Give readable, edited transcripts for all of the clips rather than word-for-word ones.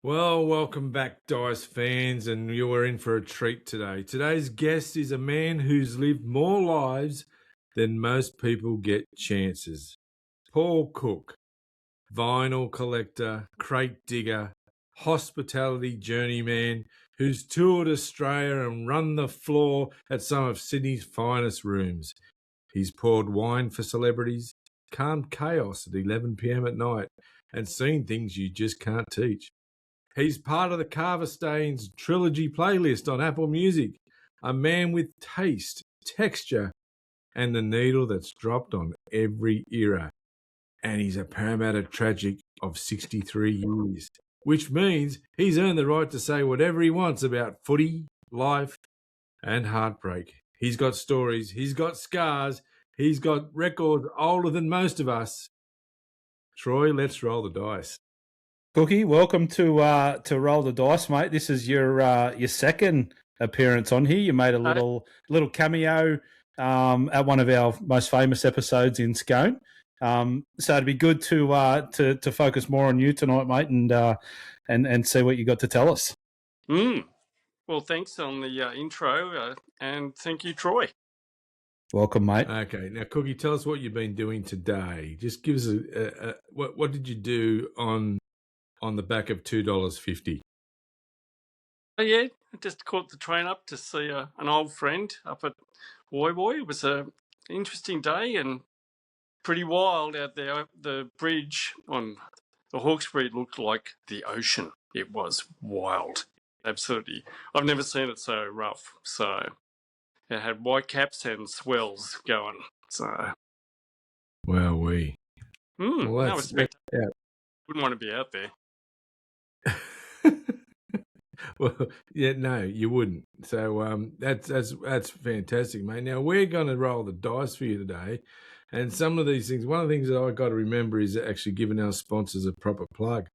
Well, welcome back, Dice fans, and you are in for a treat today. Today's guest is a man who's lived more lives than most people get chances. Paul Cook, vinyl collector, crate digger, hospitality journeyman, who's toured Australia and run the floor at some of Sydney's finest rooms. He's poured wine for celebrities, calmed chaos at 11 p.m. at night, and seen things you just can't teach. He's part of the Carver Stains trilogy playlist on Apple Music. A man with taste, texture, and the needle that's dropped on every era. And he's a Parramatta tragic of 63 years, which means he's earned the right to say whatever he wants about footy, life, and heartbreak. He's got stories, he's got scars, he's got records older than most of us. Troy, let's roll the dice. Cookie, welcome to Roll the Dice, mate. This is your second appearance on here. You made a little cameo at one of our most famous episodes in Scone. So it'd be good to focus more on you tonight, mate, and see what you got to tell us. Well, thanks on the intro, and thank you, Troy. Welcome, mate. Okay, now Cookie, tell us what you've been doing today. Just give us what did you do on the back of $2.50? Yeah, I just caught the train up to see an old friend up at Woy Woy. It was an interesting day and pretty wild out there. The bridge on the Hawkesbury looked like the ocean. It was wild, absolutely. I've never seen it so rough. So it had white caps and swells going. So Well, that was spectacular. Yeah. Wouldn't want to be out there. Well, yeah, no, you wouldn't. So that's fantastic, mate. Now we're going to roll the dice for you today, and some of these things. One of the things that I got to remember is actually giving our sponsors a proper plug,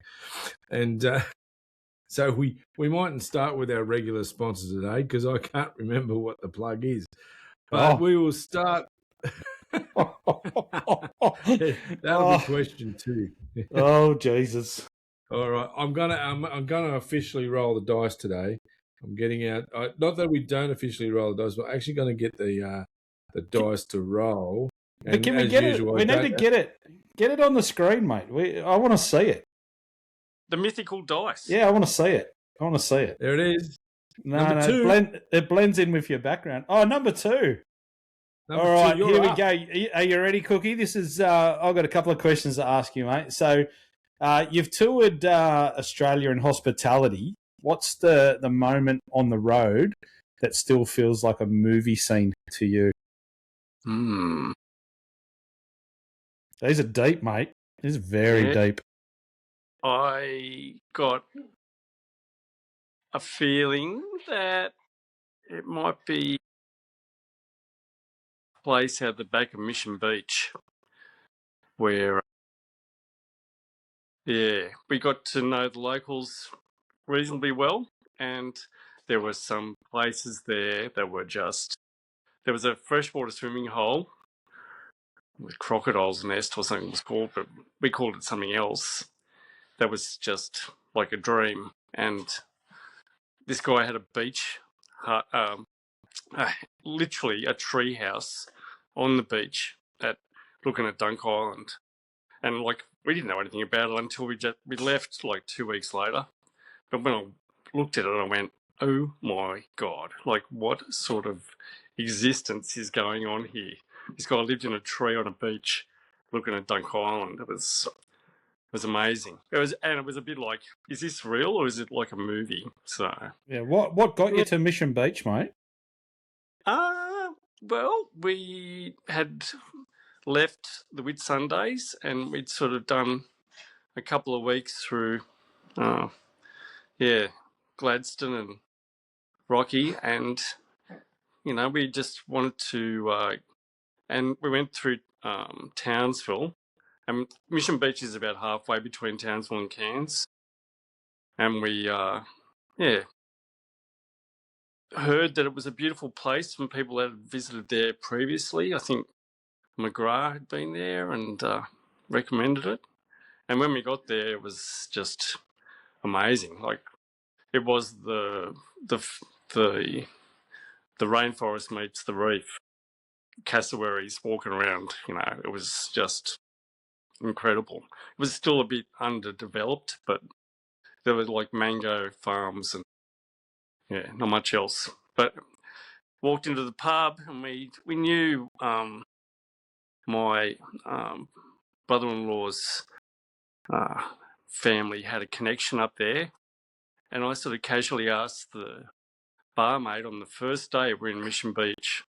and so we mightn't start with our regular sponsors today because I can't remember what the plug is, but we will start. That'll be question 2. Oh Jesus! All right, I'm gonna officially roll the dice today. I'm getting out. Not that we don't officially roll the dice, but I'm actually going to get the dice to roll. But can we get it? We need to get it. Get it on the screen, mate. I want to see it. The mythical dice. Yeah, I want to see it. There it is. No, it blends in with your background. Oh, number 2. All right, here we go. Are you ready, Cookie? This is. I've got a couple of questions to ask you, mate. So, you've toured Australia in hospitality. What's the moment on the road that still feels like a movie scene to you? These are deep, mate. These are very deep. I got a feeling that it might be a place out the back of Mission Beach where, we got to know the locals reasonably well, and there were some places there that were just... There was a freshwater swimming hole with crocodile's nest or something it was called, but we called it something else. That was just like a dream. And this guy had a beach, literally a tree house on the beach looking at Dunk Island. And like, we didn't know anything about it until we left like 2 weeks later. But when I looked at it, I went, oh my God, like what sort of existence is going on here? This guy lived in a tree on a beach looking at Dunk Island. It was amazing. It was a bit like, is this real or is it like a movie? So yeah, what got you to Mission Beach, mate? Well, we had left the Whitsundays and we'd sort of done a couple of weeks through, Gladstone and Rocky, and we just wanted to, and we went through Townsville. And Mission Beach is about halfway between Townsville and Cairns. And we, heard that it was a beautiful place from people that had visited there previously. I think McGrath had been there and recommended it. And when we got there, it was just amazing. Like it was the rainforest meets the reef. Cassowaries walking around, it was just incredible. It was still a bit underdeveloped, but there was like mango farms and not much else. But walked into the pub and we knew my brother-in-law's family had a connection up there, and I sort of casually asked the barmaid on the first day we were in Mission Beach,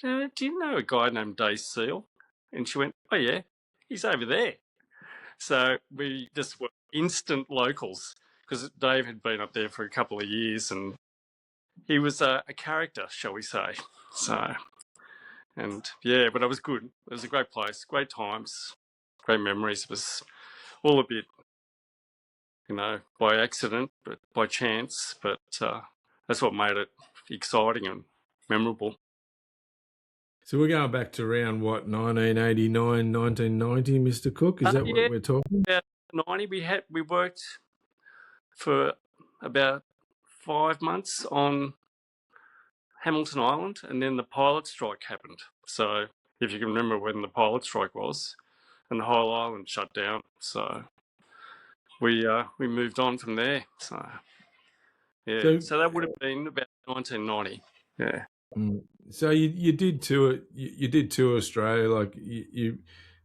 do you know a guy named Dave Seal? And she went, oh yeah, he's over there. So we just were instant locals because Dave had been up there for a couple of years and he was a character, shall we say. So, and yeah, but it was good. It was a great place, great times, great memories. It was all a bit, by accident, but by chance. But that's what made it exciting and memorable. So we're going back to around, 1989, 1990, Mr. Cook? Is that what we're talking? About 90, we worked for about 5 months on Hamilton Island, and then the pilot strike happened. So if you can remember when the pilot strike was, and the whole island shut down. So we moved on from there. So yeah, so that would have been about 1990. Yeah. So you did tour. You did tour Australia. Like you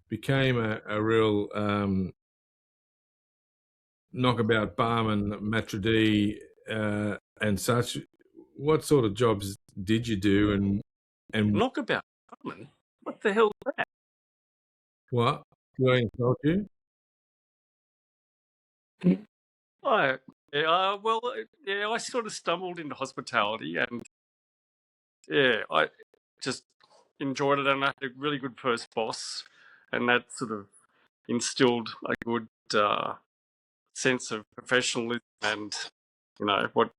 became a real knockabout barman, maitre d' and such. What sort of jobs did you do? And knockabout barman? What the hell is that? What? Did I insult you? I sort of stumbled into hospitality, and I just enjoyed it, and I had a really good first boss, and that sort of instilled a good sense of professionalism and what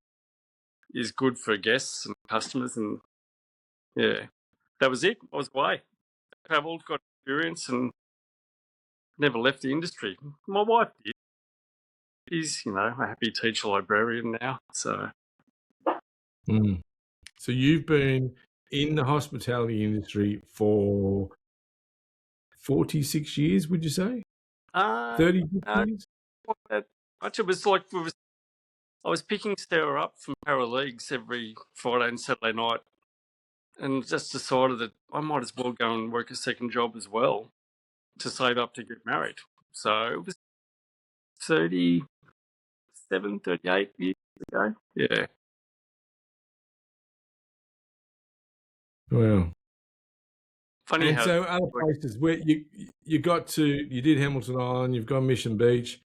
is good for guests and customers, and that was it. I was away, travelled, got experience, and never left the industry. My wife did. She's a happy teacher librarian now. So So you've been in the hospitality industry for 46 years, would you say? 30 years? Not that much. It was like I was picking Sarah up from para leagues every Friday and Saturday night, and just decided that I might as well go and work a second job as well to save up to get married. So it was 37, 38 years ago. Yeah. Wow. Funny and how. So other places where you did Hamilton Island, you've gone Mission Beach.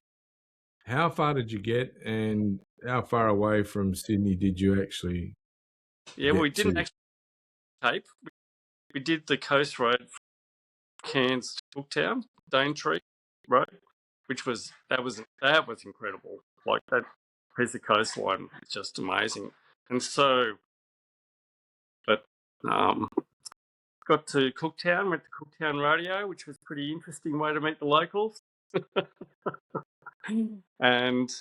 How far did you get, and how far away from Sydney did you actually? Yeah, well, we didn't actually tape. We did the coast road from Cairns to Cooktown, Daintree Road, that was incredible. Like that piece of coastline is just amazing. And so, but got to Cooktown, went to Cooktown Rodeo, which was a pretty interesting way to meet the locals. And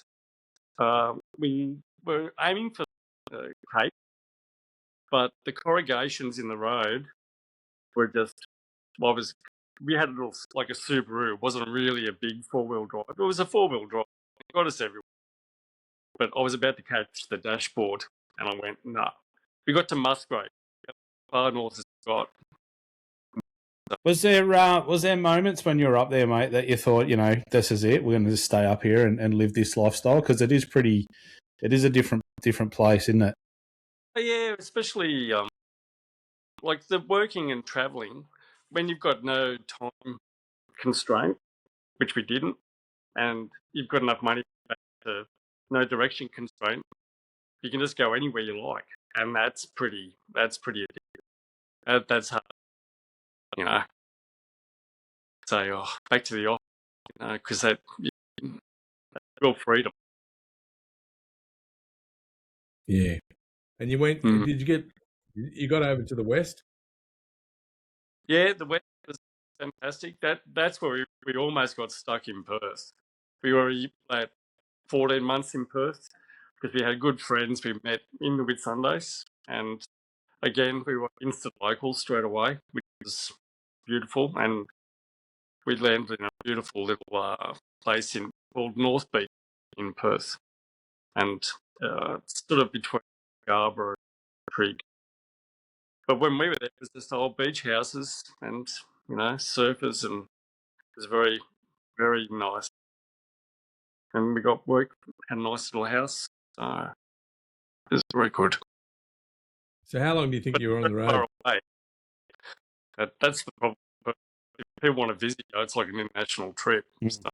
we were aiming for the Cape, but the corrugations in the road were just, we had a little, like a Subaru. It wasn't really a big four-wheel drive. It was a four-wheel drive. It got us everywhere. But I was about to catch the dashboard, and I went, nah. We got to Musgrave, far north as got. Was there moments when you were up there, mate, that you thought, this is it, we're going to just stay up here and live this lifestyle? Because it is a different place, isn't it? Yeah, especially like the working and travelling, when you've got no time constraint, which we didn't, and you've got enough money to no direction constraint, you can just go anywhere you like, and that's pretty addictive. That's hard, say, back to the office, because that's real freedom. Yeah. And you went, you got over to the west? Yeah, the west was fantastic. That's where we almost got stuck in Perth. We were at 14 months in Perth because we had good friends we met in the Whitsundays. And again, we were instant locals straight away, which was beautiful. And we landed in a beautiful little place called North Beach in Perth. And it's sort of between Scarborough and Creek. But when we were there, it was just old beach houses and, surfers, and it was very, very nice. And we got work, had a nice little house. So it was very good. So how long do you think you were on the road? Far away. That's the problem. But if people want to visit, it's like an international trip. So.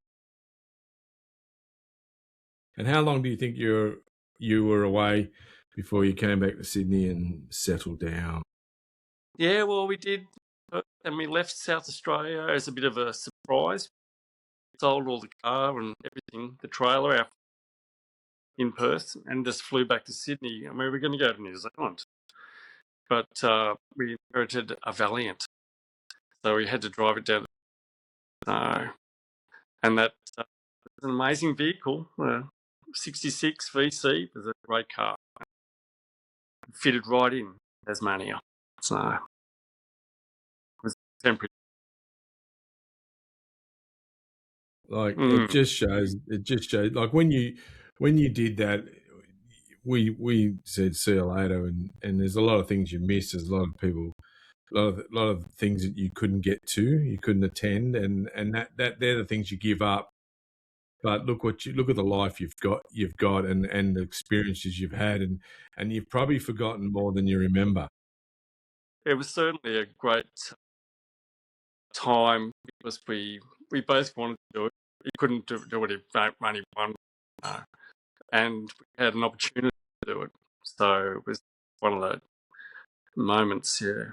And how long do you think you were away before you came back to Sydney and settled down? Yeah, well, we did. And we left South Australia as a bit of a surprise. We sold all the car and everything, the trailer out in Perth, and just flew back to Sydney. And we were going to go to New Zealand. But we inherited a Valiant. So we had to drive it down. And that was an amazing vehicle. 66 VC was a great car. It fitted right in Tasmania. So it was temporary. Like it just shows like when you did that, we said see you later, and there's a lot of things you miss. There's a lot of people, a lot of things that you couldn't get to, you couldn't attend, and that they're the things you give up. But look at the life you've got and the experiences you've had, and you've probably forgotten more than you remember. It was certainly a great time because we both wanted to do it. We couldn't do it if only one, and we had an opportunity to do it. So it was one of those moments, yeah.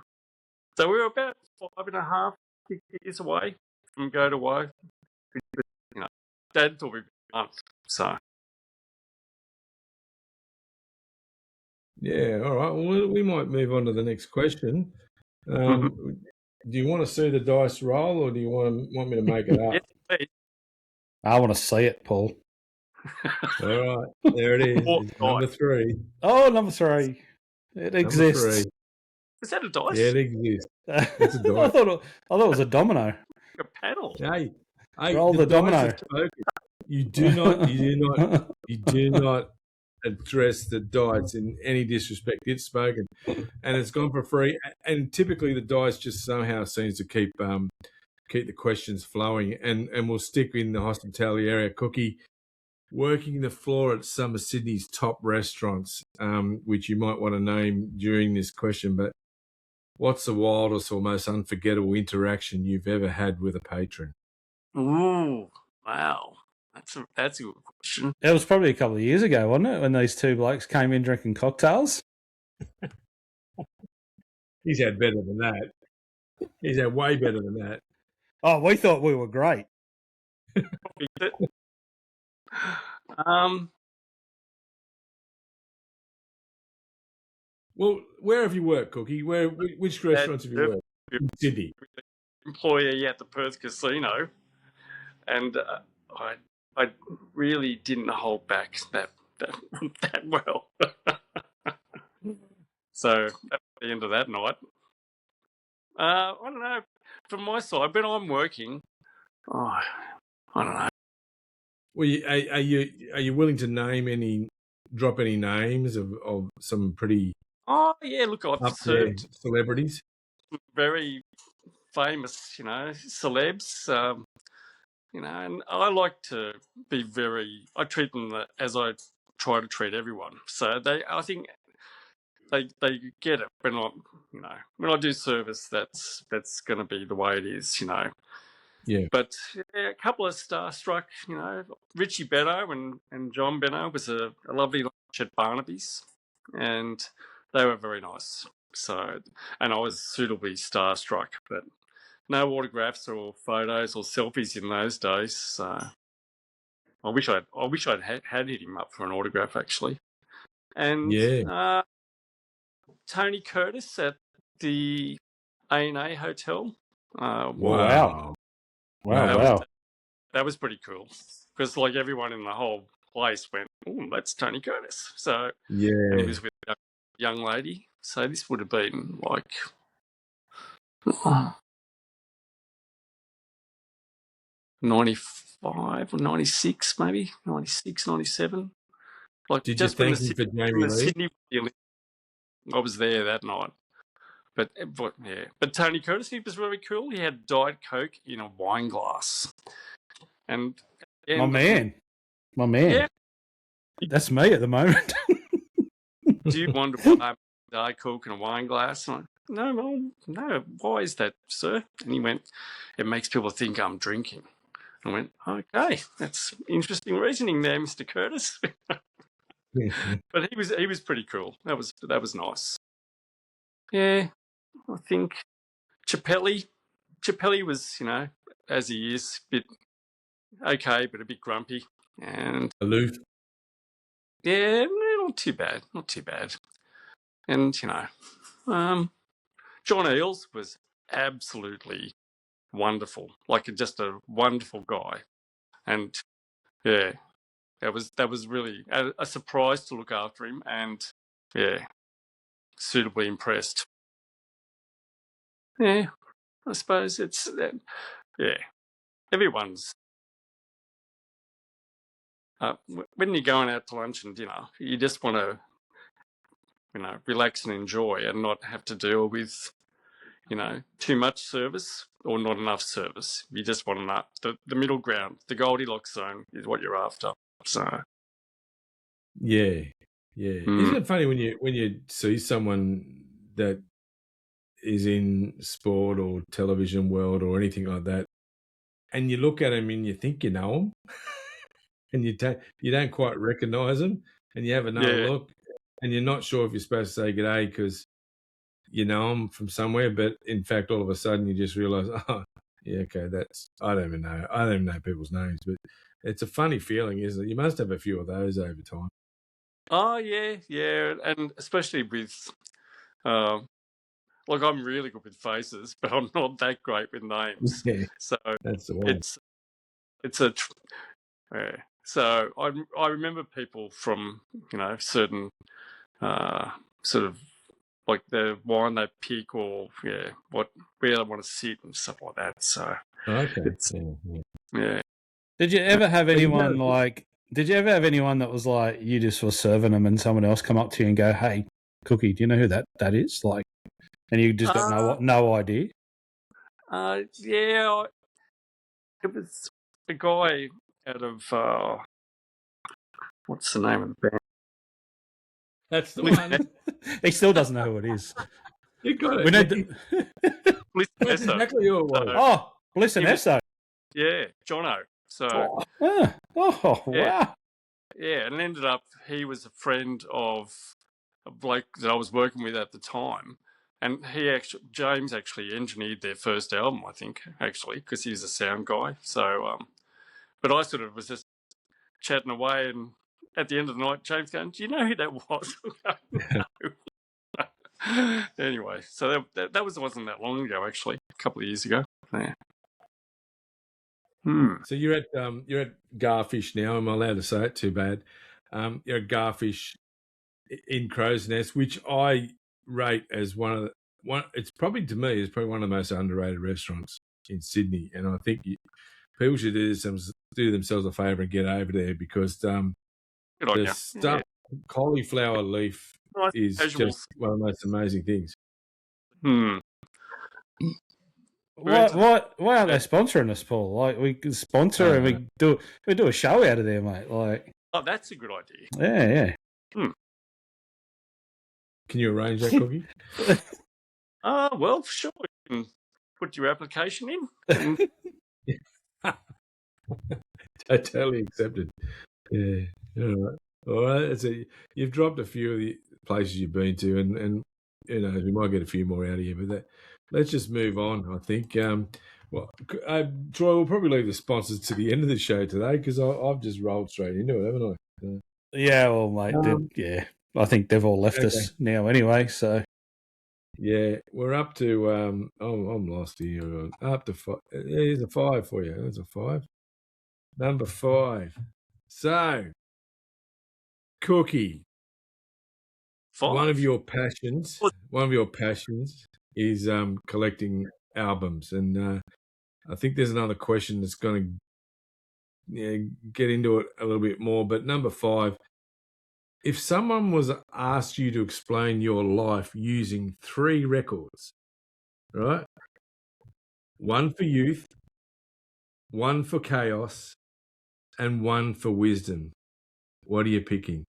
So we were about 5.5, 6 years away from go to woe. Dad thought we'd be a month, so. Yeah, all right. Well, we might move on to the next question. Do you want to see the dice roll, or do you want me to make it up? Yes, please. I want to see it, Paul. All right, there it is. It's number 3. Oh, number 3. It exists. Number 3. Is that a dice? Yeah, it exists. It's a dice. I thought it was a domino. A paddle. Hey, roll the domino. You do not address the dice in any disrespect. It's spoken, and it's gone for free. And typically, the dice just somehow seems to keep the questions flowing. And we'll stick in the hospitality area. Cookie, working the floor at some of Sydney's top restaurants, which you might want to name during this question. But what's the wildest or most unforgettable interaction you've ever had with a patron? Ooh, wow. That's a good question. It was probably a couple of years ago, wasn't it, when these two blokes came in drinking cocktails? He's had better than that. He's had way better than that. Oh, we thought we were great. Well, where have you worked, Cookie? Which restaurants have you worked? In Sydney. Employee at the Perth Casino, and I really didn't hold back that well. So at the end of that night, I don't know. From my side, but I'm working. I don't know. Well, are you willing to drop any names of some pretty? Oh yeah, look, I've served celebrities, very famous, celebs. And I like to be I treat them as I try to treat everyone. So I think they get it when when I do service, that's going to be the way it is, Yeah. But a couple of starstruck, Richie Benno and John Benno was a lovely lunch at Barnaby's, and they were very nice. So, and I was suitably starstruck, but no autographs or photos or selfies in those days. So I wish I'd had hit him up for an autograph actually. And Tony Curtis at the A&A Hotel. Wow. That was pretty cool because like everyone in the whole place went, oh, that's Tony Curtis. So, Yeah. and he was with a young lady. So this would have been like 95 or 96, maybe 96, 97. Like Did you just when thank him for Jamie Lee? Sydney, I was there that night. But yeah, but Tony Curtis, he was really cool. He had Diet Coke in a wine glass, and my man, yeah, that's me at the moment. Do you wonder why Diet Coke in a wine glass? I'm like, no. Why is that, sir? And he went, it makes people think I'm drinking. I went, okay, that's interesting reasoning there, Mr. Curtis. But he was pretty cool. That was nice. Yeah, I think Chappelli was, as he is, a bit okay, but a bit grumpy and aloof. Yeah, not too bad. And John Eels was absolutely wonderful, like just a wonderful guy, and yeah, that was really a surprise to look after him, and yeah, suitably impressed. Yeah, I suppose it's yeah, everyone's. When you're going out to lunch and dinner, you just want to, relax and enjoy, and not have to deal with, too much service or not enough service. You just want enough. The middle ground, the Goldilocks zone, is what you're after. So, yeah. Isn't it funny when you see someone that is in sport or television world or anything like that, and you look at them and you think you know them, and you don't quite recognise them, and you have another look, and you're not sure if you're supposed to say g'day because you know them from somewhere, but in fact, all of a sudden you just realise, oh, yeah, okay, I don't even know people's names, but it's a funny feeling, isn't it? You must have a few of those over time. Oh yeah, and especially with, like I'm really good with faces, but I'm not that great with names. Yeah, so that's the one. It's a. Yeah. So I remember people from certain sort of like the wine they pick or where they want to sit and stuff like that. So okay, yeah. Did you ever have anyone that was like you just were serving them and someone else come up to you and go, "Hey, Cookie, do you know who that is?" Like, and you just got no idea. Yeah, it was a guy out of what's the name of the band? That's the one. He still doesn't know who it is. You got it. We need That's exactly who it was. Bliss and Esso. Yeah, Jono. So. Wow. Yeah, and it ended up he was a friend of a bloke that I was working with at the time, and James actually engineered their first album, I think, because he's a sound guy. So, but I sort of was just chatting away, and at the end of the night, James going, "Do you know who that was?" No. Anyway, so that wasn't that long ago, actually, a couple of years ago. Yeah. So you're at Garfish now. Am I allowed to say it? Too bad. You're at Garfish in Crow's Nest, which I rate as one. It's probably to me is probably one of the most underrated restaurants in Sydney, and I think people should do themselves a favour and get over there because the stuff cauliflower leaf is just one of the most amazing things. Why aren't they sponsoring us, Paul? Like we can sponsor and we do a show out of there, mate. Like, oh, that's a good idea. Yeah. Can you arrange that, Cookie? Well, sure. You can put your application in. Totally accepted. Yeah. All right. You've dropped a few of the places you've been to, and we might get a few more out of you. But let's just move on. I think. Troy, we'll probably leave the sponsors to the end of the show today because I've just rolled straight into it, haven't I? Yeah, well, mate. I think they've all left us now anyway. So. Yeah, we're up to. I'm lost here. Up to 5. Here's a 5 for you. There's a 5. Number 5. So Cookie. 5. One of your passions is collecting albums, and I think there's another question that's going to get into it a little bit more. But number 5, if someone was asked you to explain your life using 3 records, right? One for youth, one for chaos, and one for wisdom, what are you picking?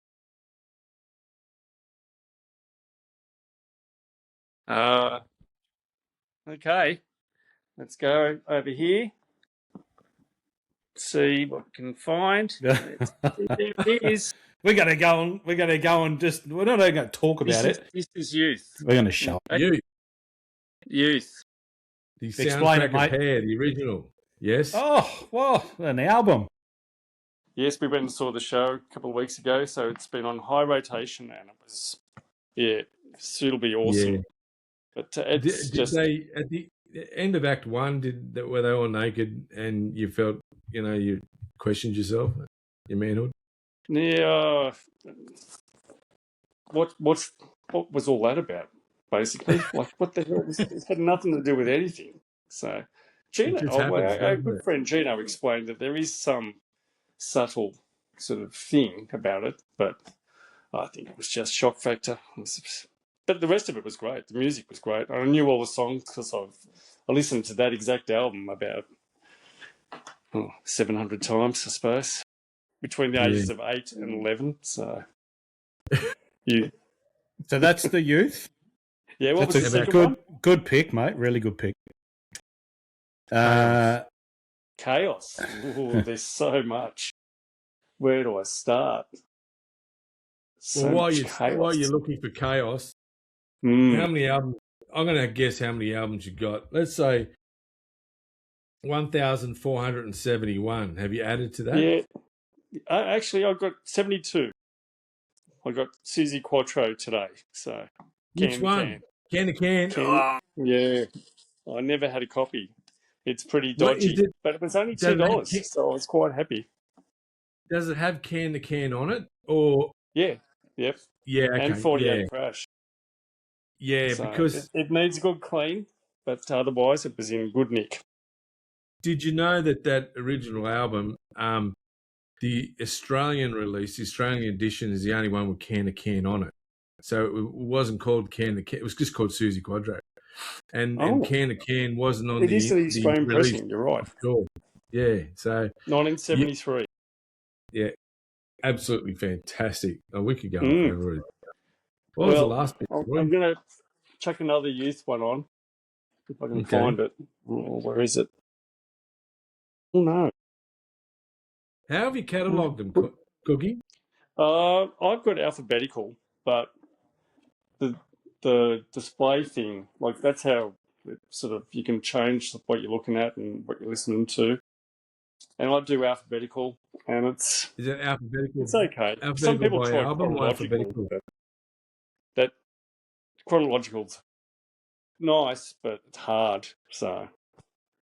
Okay. Let's go over here. See what we can find. There it is. We're going to go on. We're going to go on. We're not going to talk about it. This is youth. We're going to show it. Youth. The Explain soundtrack it, mate. of Hair, the original. Yes. Oh, well, an album. Yes, we went and saw the show a couple of weeks ago, so it's been on high rotation, and it was, it'll be awesome. Yeah. But it's did they at the end of Act 1? Were they all naked, and you felt you questioned yourself, your manhood? Yeah. What was all that about? Basically, like what the hell? It had nothing to do with anything. So, Gino, our good friend Gino explained that there is some subtle sort of thing about it, but I think it was just shock factor. But the rest of it was great. The music was great. I knew all the songs because I listened to that exact album about 700 times, I suppose, between the ages of 8 and 11. So, So that's the youth. Yeah, what was the second good, one? Good pick, mate. Really good pick. Chaos. Ooh, there's so much. Where do I start? While you're looking for chaos, how many albums? I'm going to guess how many albums you got. Let's say 1,471. Have you added to that? Yeah. Actually, I've got 72. I got Susie Quattro today. So Which one? Can to Can. Oh. Yeah. I never had a copy. It's pretty dodgy, but it was only $2, so I was quite happy. Does it have Can to Can on it, or? Yeah. Yep. Yeah. Okay. And 48 Crash. Yeah, so because it needs a good clean, but otherwise it was in good nick. Did you know that original album, the Australian release, the Australian edition, is the only one with Can to Can on it? So it wasn't called Can to Can; it was just called Susie Quattro. And Can to Can wasn't on the Australian pressing. You're right. Sure. Yeah. So 1973. Yeah, absolutely fantastic. We could go on forever. What was the last bit? I'm going to chuck another youth one on if I can find it. Oh, where is it? Oh no. How have you catalogued them, Cookie? I've got alphabetical, but the display thing, like that's how it sort of you can change what you're looking at and what you're listening to. And I do alphabetical, and is it alphabetical? It's okay. Alphabetical some people try album chronological. That chronological's nice, but it's hard. So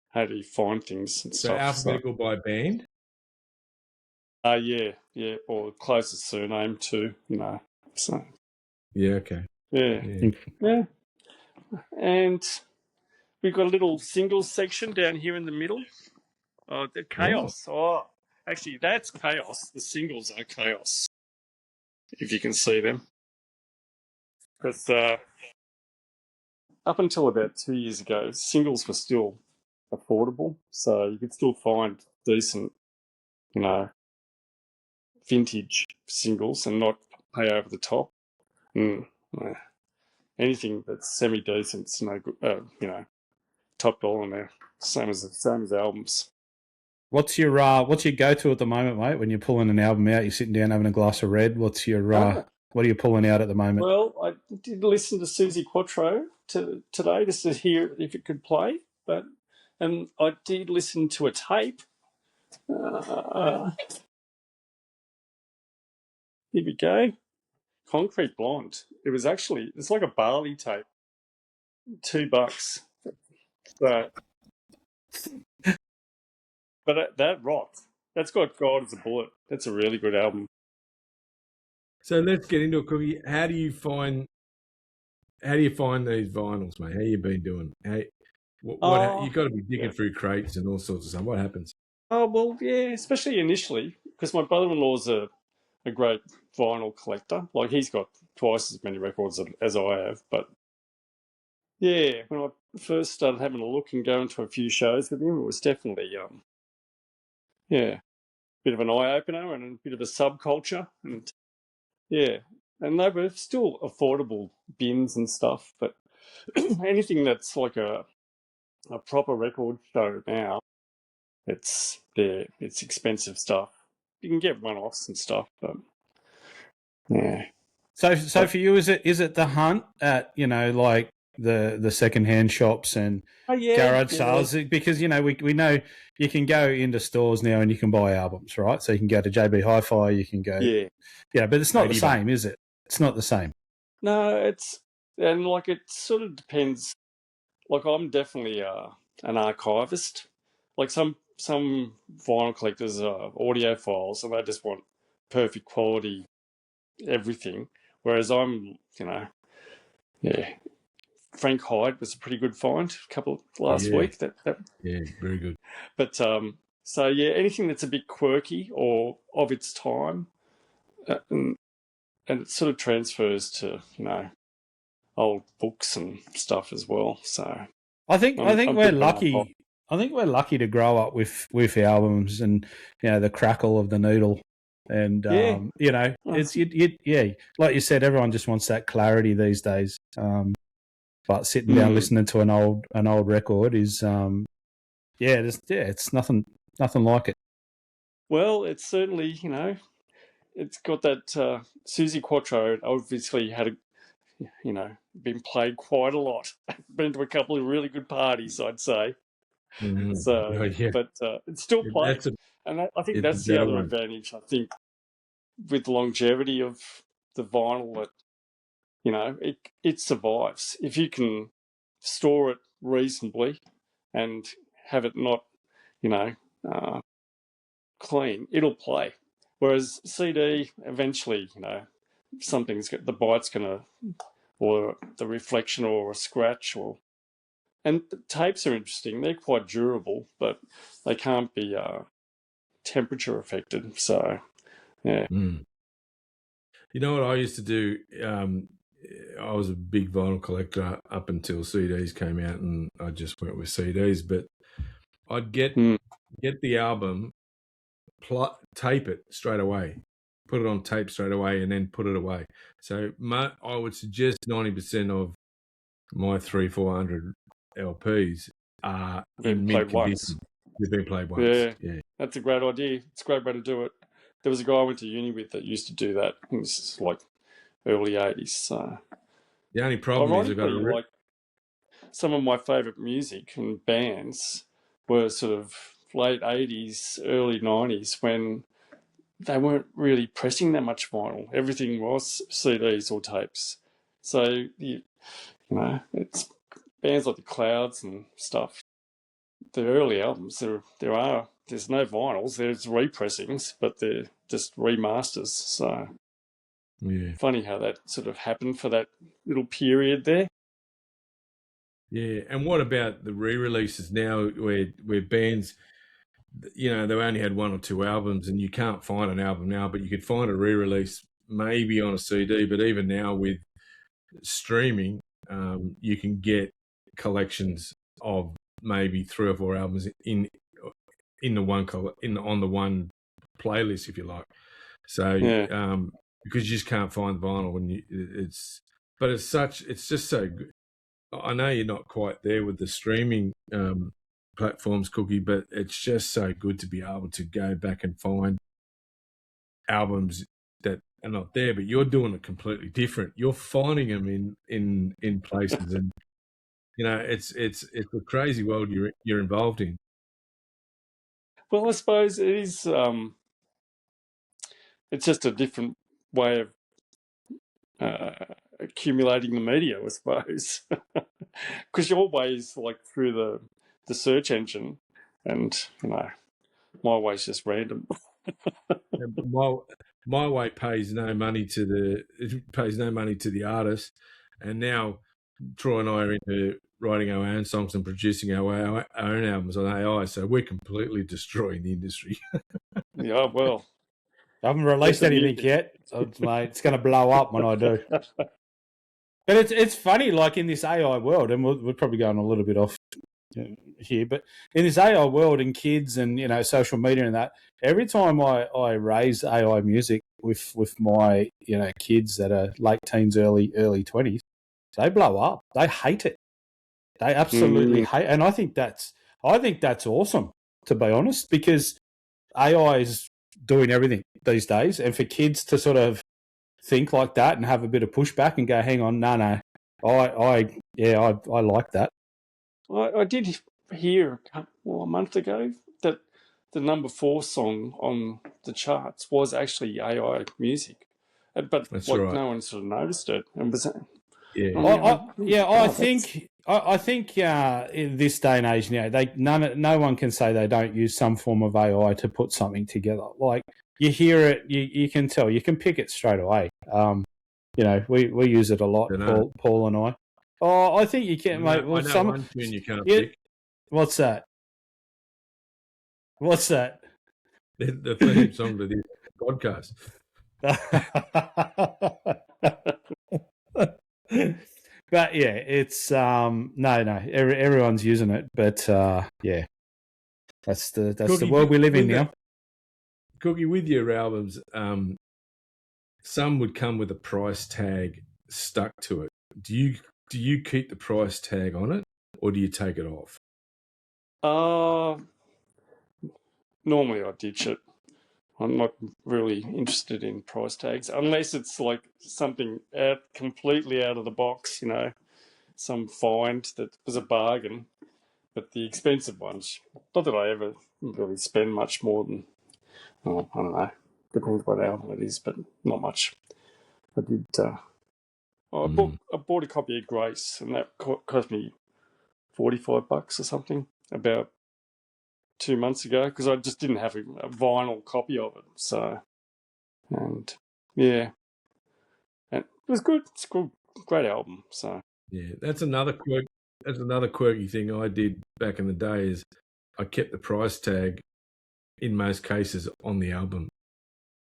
how do you find things and stuff? Alphabetical by band? Yeah, or closest surname to, So yeah, okay. Yeah. And we've got a little singles section down here in the middle. Oh, the chaos. Oh, actually, that's chaos. The singles are chaos. If you can see them. Because up until about 2 years ago, singles were still affordable. So you could still find decent, vintage singles and not pay over the top. Anything that's semi-decent is no good, top dollar now. Same as albums. What's your go-to at the moment, mate? When you're pulling an album out, you're sitting down having a glass of red. What's your what are you pulling out at the moment? Well, I did listen to Susie Quattro today just to hear if it could play, and I did listen to a tape. Here we go. Concrete Blonde. It's like a Barley tape. $2. But that rocks. That's got God as a Bullet. That's a really good album. So let's get into it, Cookie. How do you find these vinyls, mate? How you been doing? What you got to be digging through crates and all sorts of stuff. What happens? Oh, well, yeah, especially initially, because my brother-in-law's a great vinyl collector. Like, he's got twice as many records as I have. But, yeah, when I first started having a look and going to a few shows with him, it was definitely, a bit of an eye-opener and a bit of a subculture. And, yeah, and they were still affordable bins and stuff. But anything that's like a proper record show now, it's expensive stuff. You can get one-offs and stuff, but yeah. So for you, is it the hunt at like the secondhand shops and garage sales? Because we know you can go into stores now and you can buy albums, right? So you can go to JB Hi-Fi, you can go, but it's not the same, is it? It's not the same. No, it sort of depends. Like, I'm definitely an archivist. Like, some vinyl collectors are audiophiles and they just want perfect quality everything, whereas I'm, Frank Hyde was a pretty good find last week. That very good. But so yeah, anything that's a bit quirky or of its time, and it sort of transfers to old books and stuff as well. So I think we're lucky. I think we're lucky to grow up with albums and the crackle of the needle, and it's like you said, everyone just wants that clarity these days. But sitting down listening to an old record is it's nothing like it. Well, it's certainly it's got that Susie Quattro obviously had been played quite a lot. Been to a couple of really good parties, I'd say. Mm-hmm. So, but it's still played, and I think that's the other advantage. I think with longevity of the vinyl, that it survives if you can store it reasonably and have it not clean. It'll play. Whereas CD, eventually, the bite's gonna, or the reflection, or a scratch, and tapes are interesting. They're quite durable, but they can't be temperature affected. So, yeah. Mm. You know what I used to do? I was a big vinyl collector up until CDs came out, and I just went with CDs. But I'd get the album, tape it straight away, put it on tape straight away, and then put it away. So I would suggest 90% of my 300-400 LPs are in mint condition. They've been played once. Yeah, that's a great idea. It's a great way to do it. There was a guy I went to uni with that used to do that. It was like early 80s. So the only problem is I've got like some of my favourite music and bands were sort of late 80s, early 90s, when they weren't really pressing that much vinyl. Everything was CDs or tapes. So, it's bands like the Clouds and stuff. The early albums, there's no vinyls, there's repressings, but they're just remasters. So, funny how that sort of happened for that little period there. Yeah, and what about the re-releases now, where bands, they only had one or two albums, and you can't find an album now, but you could find a re-release maybe on a CD. But even now with streaming, you can get collections of maybe 3 or 4 albums on the one playlist, if you like. So because you just can't find vinyl, but it's just so good. I know you're not quite there with the streaming platforms, Cookie, but it's just so good to be able to go back and find albums that are not there, but you're doing it completely different. You're finding them in places, and it's a crazy world you're involved in. Well, I suppose it is. It's just a different way of accumulating the media, I suppose, because your way is like through the search engine, and my way is just random. My Way pays no money to the artist, and now Troy and I are into writing our own songs and producing our own albums on AI. So we're completely destroying the industry. Yeah, well, I haven't released anything yet, mate. It's going to blow up when I do. But it's funny, like in this AI world, and we're probably going a little bit off here, but in this AI world and kids and social media and that, every time I raise AI music with my kids that are late teens, early 20s, they blow up. They hate it. They absolutely hate, and I think that's awesome, to be honest, because AI is doing everything these days, and for kids to sort of think like that and have a bit of pushback and go, hang on, no, I like that. I did hear a month ago that the number 4 song on the charts was actually AI music, but That's like right. no one sort of noticed it. And was Yeah. I think in this day and age now, no one can say they don't use some form of AI to put something together. Like you hear it, you can tell, you can pick it straight away. We use it a lot, Paul and I. Oh, I think you can, mate. Well, I know one tune you can't pick. What's that? What's that? The theme song to this podcast. But yeah, it's everyone's using it, but yeah, that's the world we live in now. Cookie, with your albums, some would come with a price tag stuck to it. Do you keep the price tag on it, or do you take it off? Normally I ditch it. I'm not really interested in price tags unless it's like something completely out of the box, some find that was a bargain. But the expensive ones, not that I ever really spend much more than, I don't know, depends what album it is, but not much. I did. I bought a copy of Grace, and that cost me $45 or something about 2 months ago, because I just didn't have a vinyl copy of it. So, and yeah, and it was good. It's a good, great album. So yeah, that's another quirky thing I did back in the day. Is I kept the price tag in most cases on the album,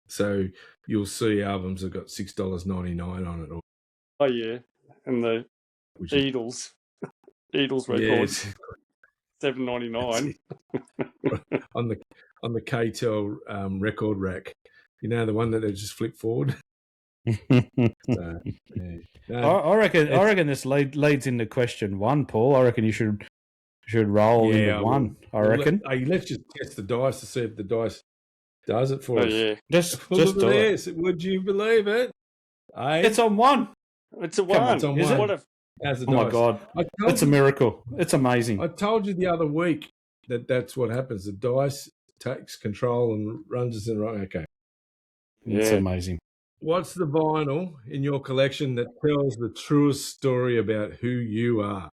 so you'll see albums that got $6.99 on it. Oh yeah, and the Eels records, $7.99 on the KTEL record rack. You know, the one that they just flip forward. So, yeah. No, I reckon this leads into question 1, Paul. I reckon you should roll into 1. I reckon. Let's just test the dice to see if the dice does it for us. Yeah, just do it. Would you believe it? It's on 1. It's a 1. It's on Is 1. it? Oh my God! It's a miracle. It's amazing. I told you the other week that's what happens. The dice takes control and runs us in the right. Okay, it's amazing. What's the vinyl in your collection that tells the truest story about who you are?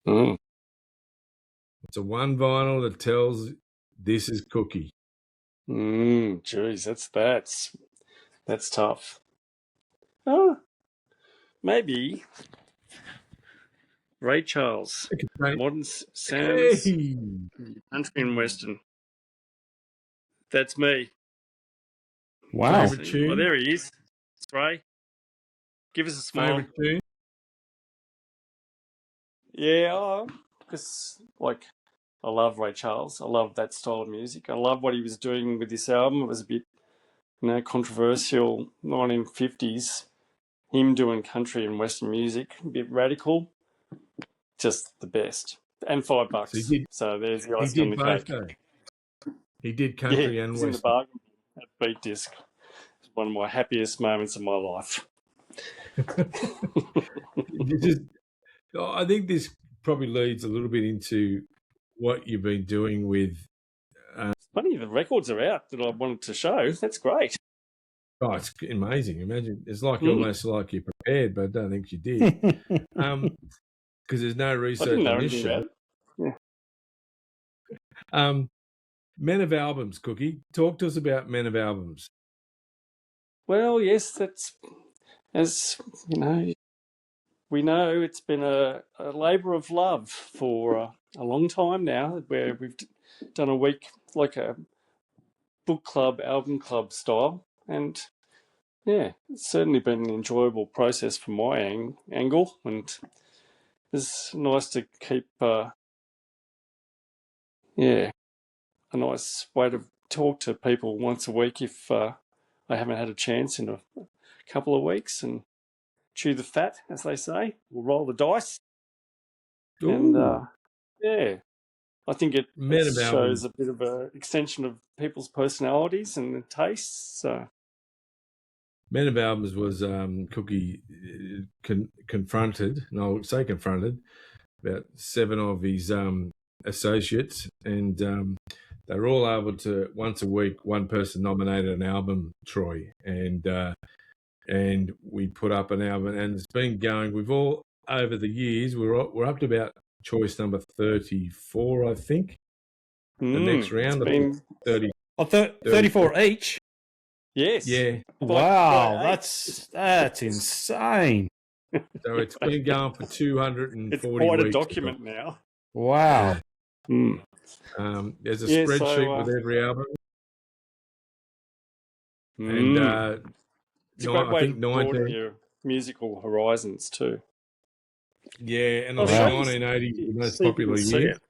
It's a 1 vinyl that tells this is Cookie. Geez, that's tough. Oh, maybe Ray Charles, Modern Sounds, Country and Western. That's me. Wow. Favorite tune? Well, there he is. It's Ray. Give us a smile. Favorite tune? Yeah, because I love Ray Charles. I love that style of music. I love what he was doing with this album. It was a bit, controversial, 1950s. Him doing country and Western music, a bit radical. Just the best. And $5. So there's the icing on the cake. He did country and Western. In the bargain at Beat Disc. It's one of my happiest moments of my life. I think this probably leads a little bit into what you've been doing with. It's funny, the records are out that I wanted to show. That's great. Oh, it's amazing. Imagine it's almost like you prepared, but I don't think you did. Because there's no research on this show. Yeah. Men of Albums, Cookie. Talk to us about Men of Albums. Well, yes, that's, as you know, we know it's been a labour of love for a long time now, where we've done a week like a book club, album club style, and yeah, it's certainly been an enjoyable process from my angle, and it's nice to keep, a nice way to talk to people once a week if I haven't had a chance in a couple of weeks, and chew the fat, as they say, or roll the dice. Ooh. And yeah, I think it Men of shows Albums. a bit of an extension of people's personalities and tastes. So Men of Albums was Cookie confronted, and I'll say confronted, about 7 of his associates, and they were all able to, once a week, one person nominated an album, Troy, and we put up an album, and it's been going. We've all, over the years, we're up to about choice number 34, I think. The next round, been 30, 34 each. Yes. Yeah. Wow, that's insane. So it's been going for 240 It's quite weeks. a document now. Wow. There's a spreadsheet with every album. And it's a great way to broaden 19. your musical horizons too. Yeah, and I I'll think show you- 1980 was the most see if you popular can see year. it.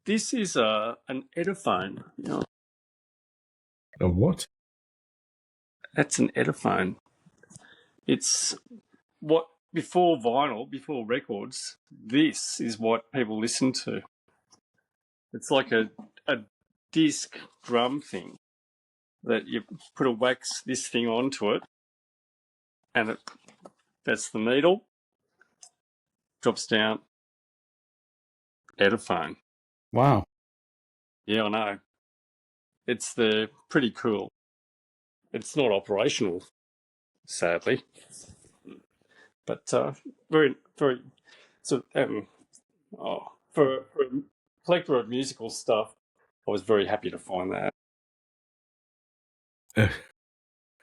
This is an Edophone. A what? That's an Edophone. It's what, before vinyl, before records, this is what people listen to. It's like a disc drum thing that you put this thing onto it, and that's the needle, drops down, Edophone. Wow. Yeah, I know. It's pretty cool. It's not operational, sadly, but very, very. So, for a collector of musical stuff, I was very happy to find that.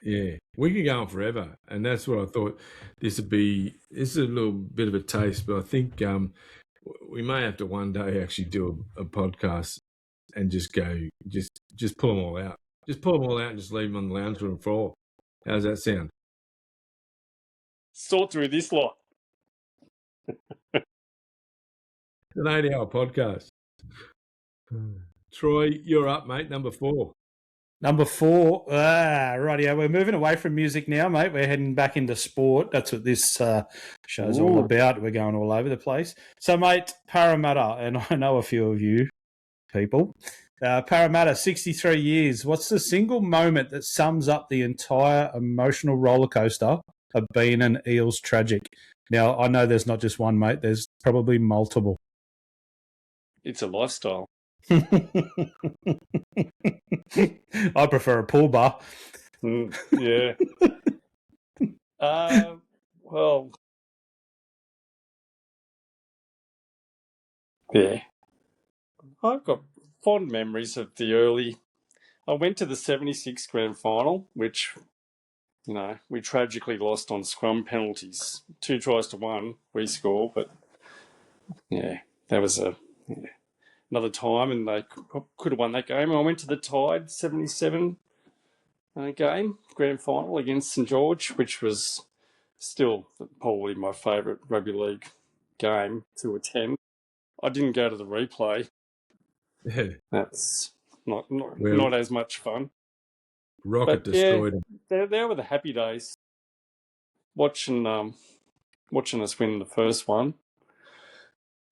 Yeah, we could go on forever, and that's what I thought. This is a little bit of a taste, but I think we may have to one day actually do a podcast and just pull them all out. Just pull them all out and just leave them on the lounge room floor. How's that sound? Sort through this lot. An 8-hour podcast. Troy, you're up, mate. Number 4. Number 4. Rightio. We're moving away from music now, mate. We're heading back into sport. That's what this show's all about. We're going all over the place. So, mate, Parramatta, and I know a few of you people. Parramatta, 63 years. What's the single moment that sums up the entire emotional roller coaster of being an Eels tragic? Now, I know there's not just one, mate. There's probably multiple. It's a lifestyle. I prefer a pool bar. Yeah. Well, yeah. I've got fond memories of the early. I went to the 76 grand final, which, we tragically lost on scrum penalties. 2 tries to 1, we score, but yeah, that was another time, and they could have won that game. I went to the Tide 77 game, grand final against St George, which was still probably my favourite rugby league game to attend. I didn't go to the replay. That's not as much fun. Rocket destroyed him. There were the happy days. Watching us win the first one.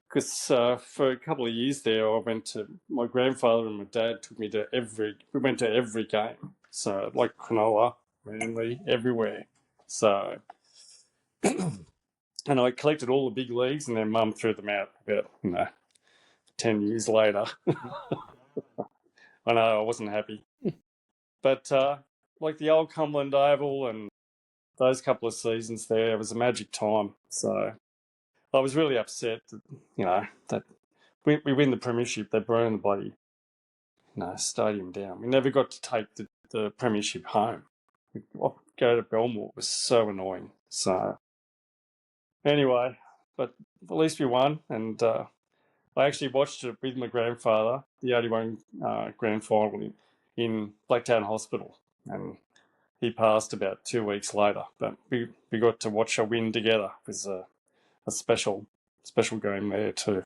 Because for a couple of years there, I went to, my grandfather and my dad took me to we went to every game. So, like Cronulla, Manly, everywhere. So, and I collected all the big leagues, and then Mum threw them out about 10 years later. I know, I wasn't happy. But like the old Cumberland Oval and those couple of seasons there, it was a magic time. So I was really upset that, that we win the premiership, they burn the bloody stadium down. We never got to take the premiership home. Go to Belmore was so annoying. So anyway, but at least we won, and I actually watched it with my grandfather, the 81 grand final in Blacktown Hospital, and he passed about 2 weeks later. But we got to watch a win together. It was a special game there too.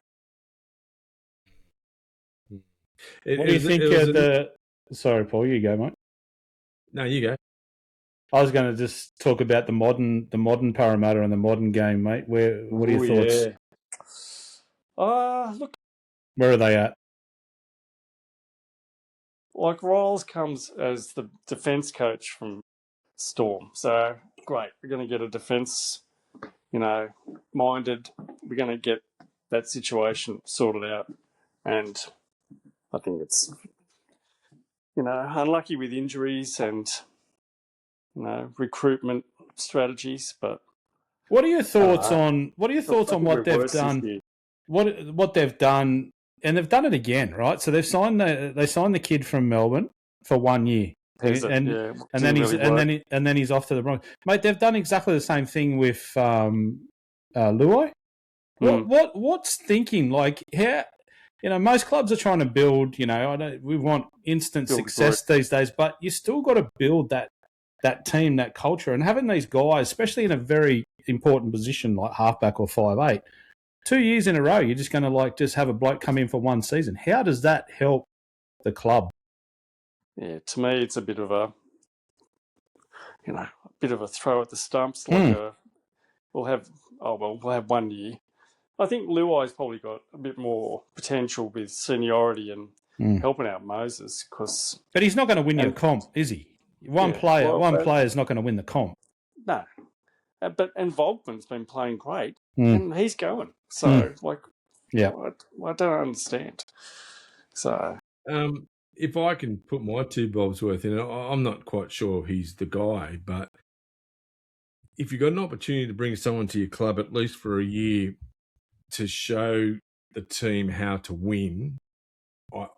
What do you think of the... Sorry, Paul, you go, mate. No, you go. I was going to just talk about the modern Parramatta and the modern game, mate. What are your thoughts? Look, where are they at? Like, Riles comes as the defence coach from Storm, so great. We're going to get a defence, minded. We're going to get that situation sorted out, and I think it's unlucky with injuries and recruitment strategies, but what are your thoughts on what they've done? What they've done, and they've done it again, right? So they've signed the kid from Melbourne for 1 year, and then he's off to the Broncos. Mate, they've done exactly the same thing with Luai. What's thinking? Like, how? Most clubs are trying to build. We want instant success these days, but you still got to build that team, that culture, and having these guys, especially in a very important position like halfback or 5'8", 2 years in a row, you're just going to just have a bloke come in for one season. How does that help the club? Yeah, to me, it's a bit of a throw at the stumps. Like we'll have 1 year. I think Luai's probably got a bit more potential with seniority and helping out Moses. But he's not going to win your comp, is he? One player's not going to win the comp. No. And Volkman's been playing great, and he's going. So, I don't understand. So, if I can put my 2 bobs worth in it, I'm not quite sure he's the guy, but if you've got an opportunity to bring someone to your club at least for a year to show the team how to win,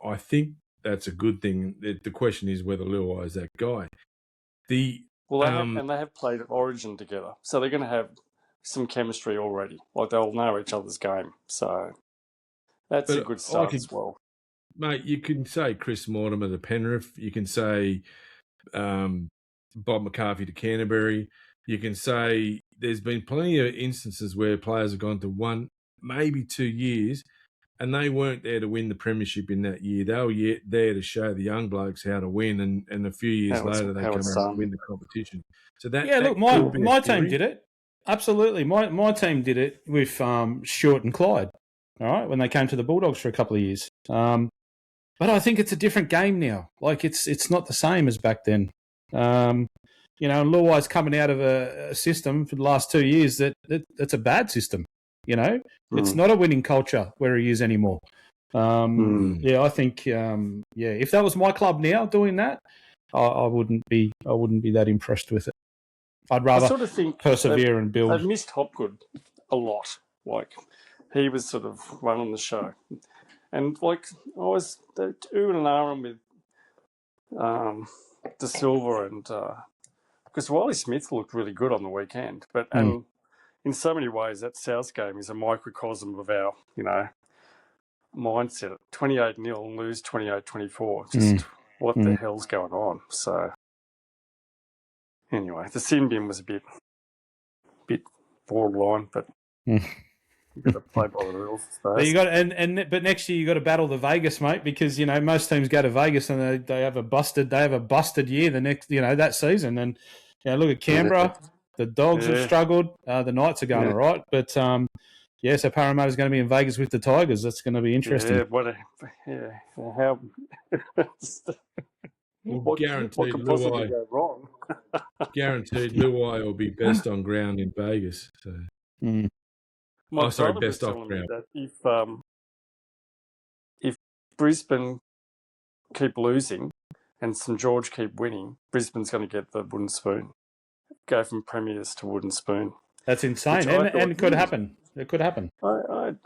I think that's a good thing. The question is whether Luai is that guy. They have played at Origin together, so they're going to have some chemistry already. Like, they'll know each other's game, so that's a good start as well. Mate, you can say Chris Mortimer to Penrith. You can say Bob McCarthy to Canterbury. You can say there's been plenty of instances where players have gone to 1, maybe 2 years, and they weren't there to win the premiership in that year. They were there to show the young blokes how to win, and a few years later they come out and win the competition. So my team did it. Absolutely, my team did it with Stewart and Clyde. All right, when they came to the Bulldogs for a couple of years. But I think it's a different game now. Like, it's not the same as back then. Luai's coming out of a system for the last 2 years that's a bad system. It's not a winning culture where he is anymore. I think if that was my club now doing that, I wouldn't be that impressed with it. I'd rather I sort of think persevere and build. I've missed Hopgood a lot. Like, he was sort of running the show, and like I was and ahhing with De Silva and because Wiley Smith looked really good on the weekend, but and in so many ways that South game is a microcosm of our mindset. 28-0 and lose 28-24. Just what the hell's going on? So anyway, the sin bin was a bit borderline, but you've got to play by the rules, I suppose. But you got but next year you got to battle the Vegas, mate, because most teams go to Vegas and they have a busted year the next that season. And look at Canberra, the Dogs have struggled. The Knights are going all right, but so Parramatta's going to be in Vegas with the Tigers. That's going to be interesting. How? Guaranteed what could possibly go wrong? Guaranteed Luai will be best on ground in Vegas. So. Best off ground. That if Brisbane keep losing and St George keep winning, Brisbane's going to get the wooden spoon. Go from premiers to wooden spoon. That's insane, and it could happen. It could happen. I've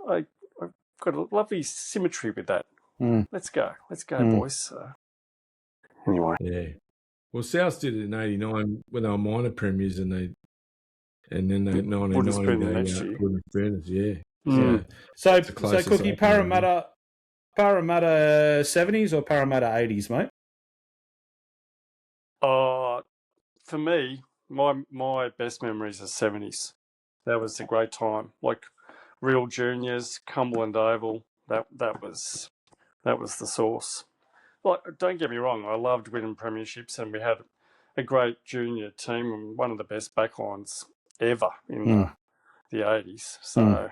got a lovely symmetry with that. Let's go, Mm. boys. So, anyway, Yeah. Well, South did it in '89 when they were minor premiers, and then they Wooden 1990 spoon the they next year. wouldn't fairness, yeah. Mm. So it's the closest Cookie, I can remember. Parramatta 70s or Parramatta 80s, mate? For me, my best memories are 70s. That was a great time. Like real juniors, Cumberland Oval. That was the source. Like, don't get me wrong, I loved winning premierships, and we had a great junior team and one of the best backlines ever in the 80s. So,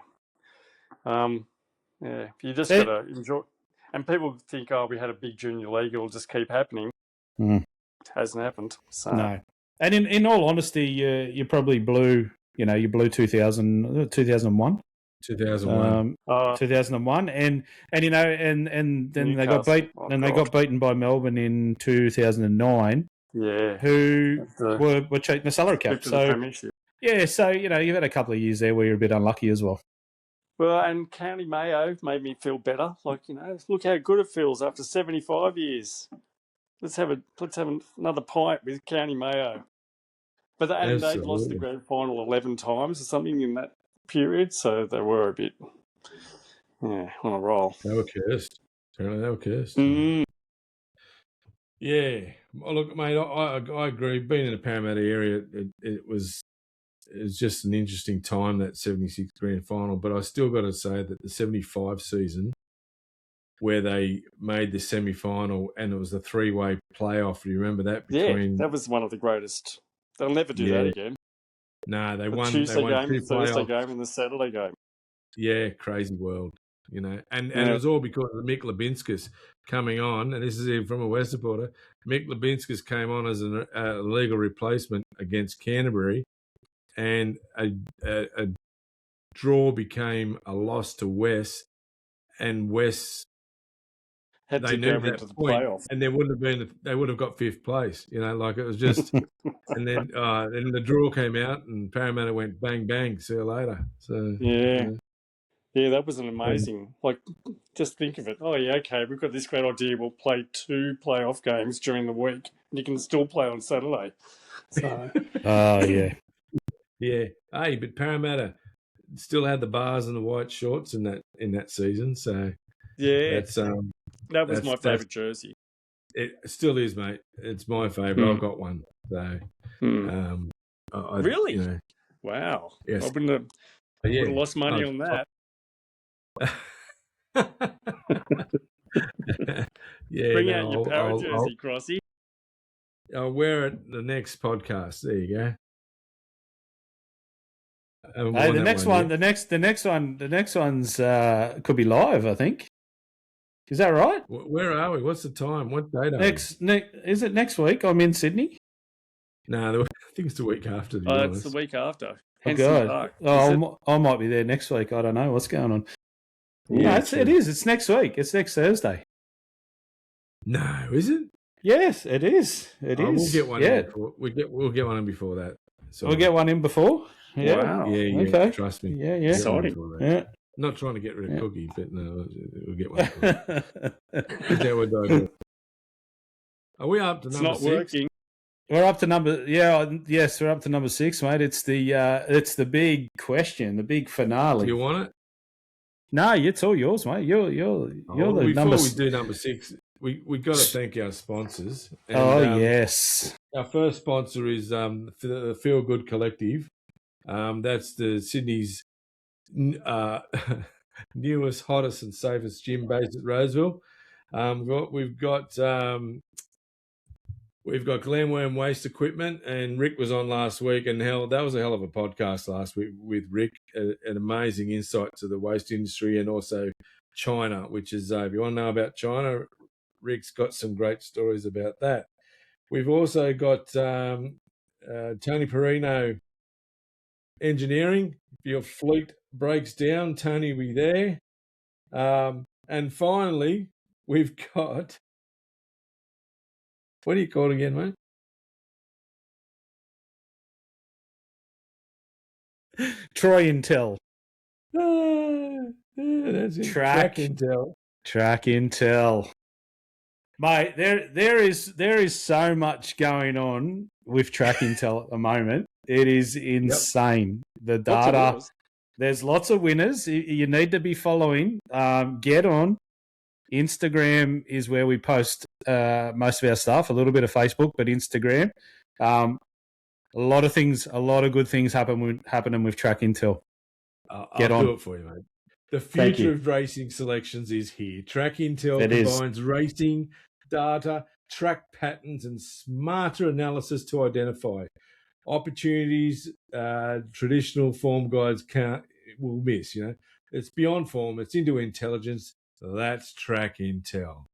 yeah, you just got to enjoy. And people think, oh, we had a big junior league; it'll just keep happening. It hasn't happened. So no. And in all honesty, you probably blew. You blew 2001. 2001. 2001, and then Newcastle, they got beat, and they got beaten by Melbourne in 2009. Yeah, who were cheating the salary cap. So the premiership. Yeah, so you've had a couple of years there where you're a bit unlucky as well. Well, and County Mayo made me feel better. Like, look how good it feels after 75 years. Let's have another pint with County Mayo. But they'd lost the grand final 11 times or something in that period, so they were a bit, on a roll. They were cursed. Apparently, they were cursed. Yeah. Well, look, mate, I agree. Being in the Parramatta area, it was just an interesting time, that 76 grand final. But I still got to say that the 75 season, where they made the semi-final and it was a three-way playoff. Do you remember that? That was one of the greatest. They'll never do that again. No, they won. Tuesday game, two the Thursday playoffs. game, and the Saturday game. Yeah, crazy world, and it was all because of Mick Lubinskas coming on, and this is even from a West supporter. Mick Lubinskas came on as a legal replacement against Canterbury, and a draw became a loss to West, and West had they to knew go that into the point, playoff, and there wouldn't have been. They would have got fifth place, like it was just. And then the draw came out, and Parramatta went bang bang. See you later. So yeah, that was an amazing. Like, just think of it. Oh yeah, okay, we've got this great idea. We'll play 2 playoff games during the week, and you can still play on Saturday. So, yeah. Hey, but Parramatta still had the bars and the white shorts in that season. So that was my favourite jersey. It still is, mate. It's my favourite. I've got one. So, really? Wow. Yes. I wouldn't have lost money on that. Bring out your Parra jersey, Crossy. I'll wear it the next podcast. There you go. Hey, the next one's could be live, I think. Is that right? Where are we? What's the time? What date are we? Is it next week? I'm in Sydney. No, I think it's the week after. It's the week after. Oh, God. I might be there next week. I don't know what's going on. Yeah, it is. It's next week. It's next Thursday. No, is it? Yes, it is. It is. We'll get one in before. We'll get one in before that. So we'll get one in before? Yeah. Wow. Yeah. Okay. Trust me. Yeah. Exciting. Yeah. Not trying to get rid of Cookie, but no, we'll get one. Are we up to number 6? It's not working. We're up to we're up to number 6, mate. It's the big question, the big finale. Do you want it? No, it's all yours, mate. You're the number. Before we do number 6, we got to thank our sponsors. And, yes. Our first sponsor is the Feel Good Collective. That's the Sydney's newest, hottest, and safest gym based at Roseville. We've got Glenworm Waste Equipment, and Rick was on last week, and that was a hell of a podcast last week with Rick. An amazing insight to the waste industry and also China, which is if you want to know about China, Rick's got some great stories about that. We've also got Tony Perino Engineering. If your fleet breaks down, Tony will be there. And finally, we've got, what do you call it again, mate? Troy Intel. That's it. Track Intel. Track Intel. Mate, there is so much going on with Track Intel at the moment. It is insane. The data. There's lots of winners. You need to be following. Get on. Instagram is where we post most of our stuff. A little bit of Facebook, but Instagram. A lot of things, a lot of good things happening with Track Intel. I'll do it for you, mate. The future of racing selections is here. Track Intel combines racing data, track patterns, and smarter analysis to identify opportunities traditional form guides will miss. You know, it's beyond form. It's into intelligence. That's Track Intel.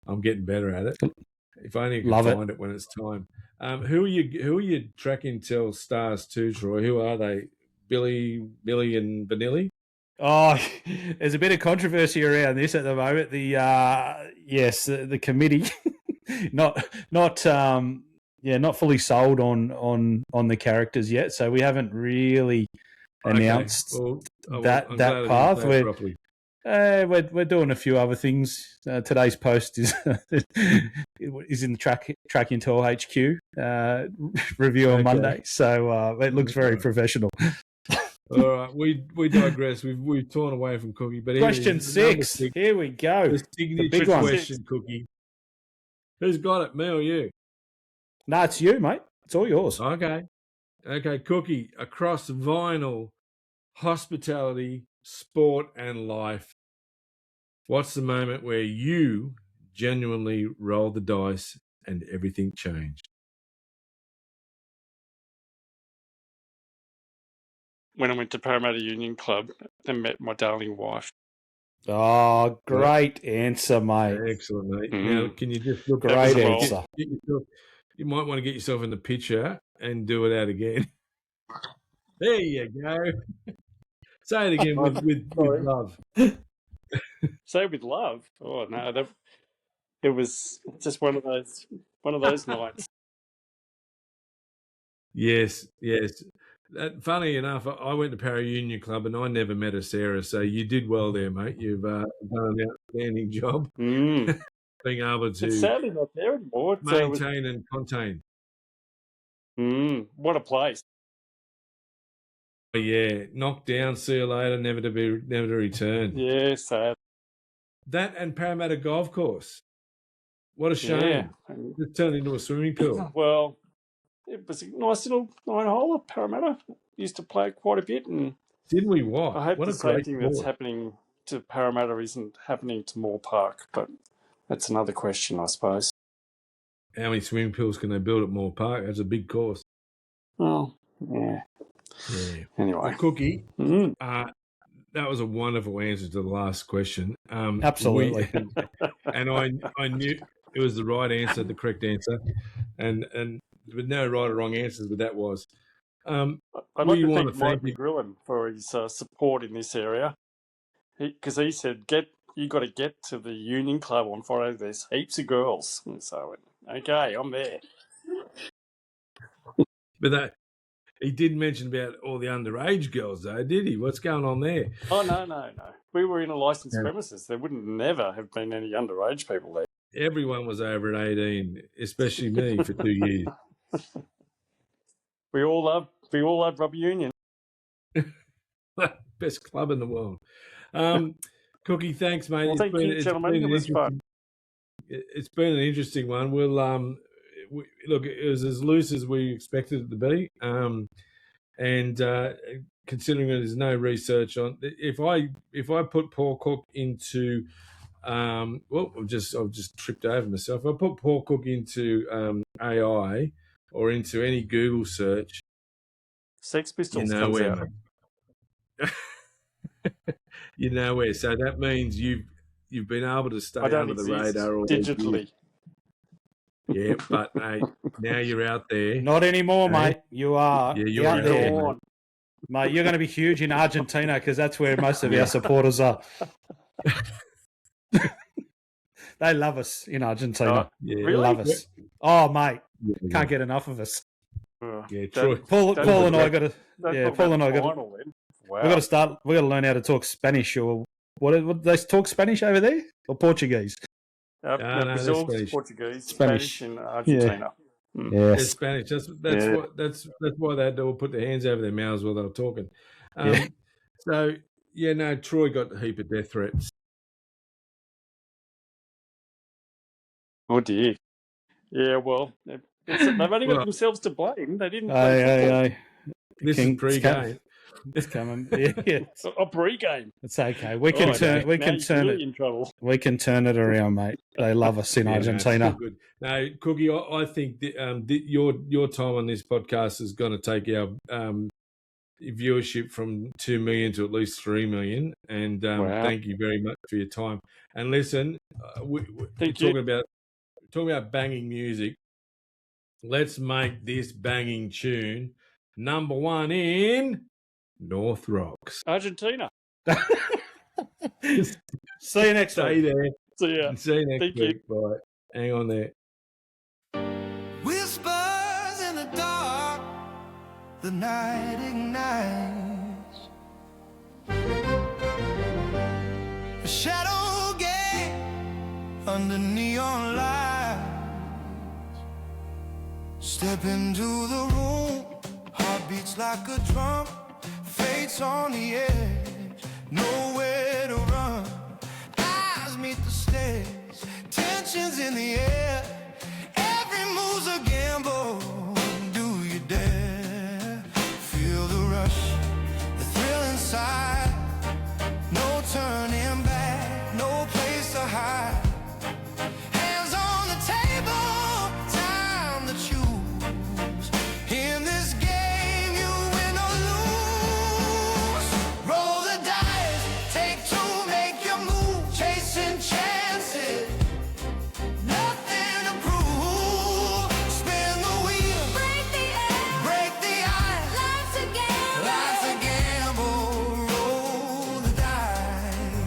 I'm getting better at it. If only I can find it when it's time. Who are your Track Intel stars too, Troy? Who are they? Billy, and Vanilli? Oh, there's a bit of controversy around this at the moment. The committee, not fully sold on the characters yet. So we haven't really announced that path. We're doing a few other things. Today's post is in the Track Intel HQ review on Monday. So it looks very professional. All right, we digress. We've torn away from Cookie, but question 6. Here we go. The signature question, Cookie. Who's got it, me or you? No, it's you, mate. It's all yours. Okay, Cookie. Across vinyl, hospitality, sport, and life, what's the moment where you genuinely rolled the dice and everything changed? When I went to Parramatta Union Club and met my darling wife. Oh, great answer, mate. Excellent, mate. Now, can you just look great answer? You might want to get yourself in the picture and do it out again. There you go. Say it again with love. Say it with love. Oh no, it was just one of those nights. Yes. Funny enough, I went to Parramatta Union Club and I never met a Sarah, so you did well there, mate. You've done an outstanding job being able to it's sadly not there anymore. Maintain and contain. What a place. Oh, yeah, knocked down, see you later, never to return. Yeah, sad. That and Parramatta Golf Course. What a shame. Yeah. It turned into a swimming pool. Well, it was a nice little 9-hole at Parramatta. Used to play quite a bit, and didn't we? What? I hope what the same thing that's happening to Parramatta isn't happening to Moore Park, but that's another question, I suppose. How many swimming pools can they build at Moore Park? That's a big course. Oh, yeah. Anyway, Cookie. That was a wonderful answer to the last question. Absolutely. And I knew it was the right answer, the correct answer, and with no right or wrong answers, but that was. I'd like to thank Mike McGrillen for his support in this area, because he said, you got to get to the Union Club on Friday. There's heaps of girls, and so I went, okay, I'm there. But he didn't mention about all the underage girls, though, did he? What's going on there? Oh, no. We were in a licensed premises. There wouldn't never have been any underage people there. Everyone was over at 18, especially me for 2 years. We all love Rugby Union. Best club in the world. Cookie, thanks, mate. Well, thank you, gentlemen. It was fun. It's been an interesting one. We'll look. It was as loose as we expected it to be, and considering there's no research on, if I put Paul Cook into, I've just tripped over myself. If I put Paul Cook into AI or into any Google search, Sex Pistols comes out. You know where. So that means you've been able to stay under the radar all digitally. Yeah, but hey, now you're out there. Not anymore, mate. You are. Yeah, you're out there, mate. You're going to be huge in Argentina because that's where most of our supporters are. They love us in Argentina. Yeah. Really? They love us. Oh, mate, can't get enough of us. Yeah, true. Paul and I got to. Yeah, Paul and I got to. Wow. We got to start. We got to learn how to talk Spanish, or What they talk Spanish over there or Portuguese? No, Brazil, Spanish. Portuguese, Spanish, and Argentina. Yeah. Mm. Yes. It's Spanish. That's why they had to all put their hands over their mouths while they were talking. So Troy got a heap of death threats. Oh dear. Yeah, well, they've only got themselves to blame. They didn't play football. This is pre-game. It's coming. Yeah. A pre-game. It's okay. We can turn it. In trouble. We can turn it around, mate. They love us in Argentina. No, good. No, Cookie, I think your time on this podcast is going to take our viewership from 2 million to at least 3 million. And thank you very much for your time. And listen, we're talking about banging music. Let's make this banging tune number one in North Rocks, Argentina. See you next week. There. See ya. See you next week. Bye. Hang on there. Whispers in the dark, the night ignites. A shadow game under neon lights. Step into the room, heart beats like a drum. Fate's on the edge, nowhere to run. Eyes meet the stage, tensions in the air. Every move's a gamble, do you dare? Feel the rush, the thrill inside. No turning back, no place to hide. Hands on the table, time to choose. In this game, you win or lose. Roll the dice, take two, make your move. Chasing chances, nothing to prove. Spin the wheel, break the ice. Life's a gamble, roll the dice.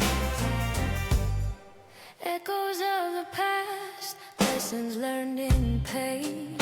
Echoes of the past, lessons learned in pain.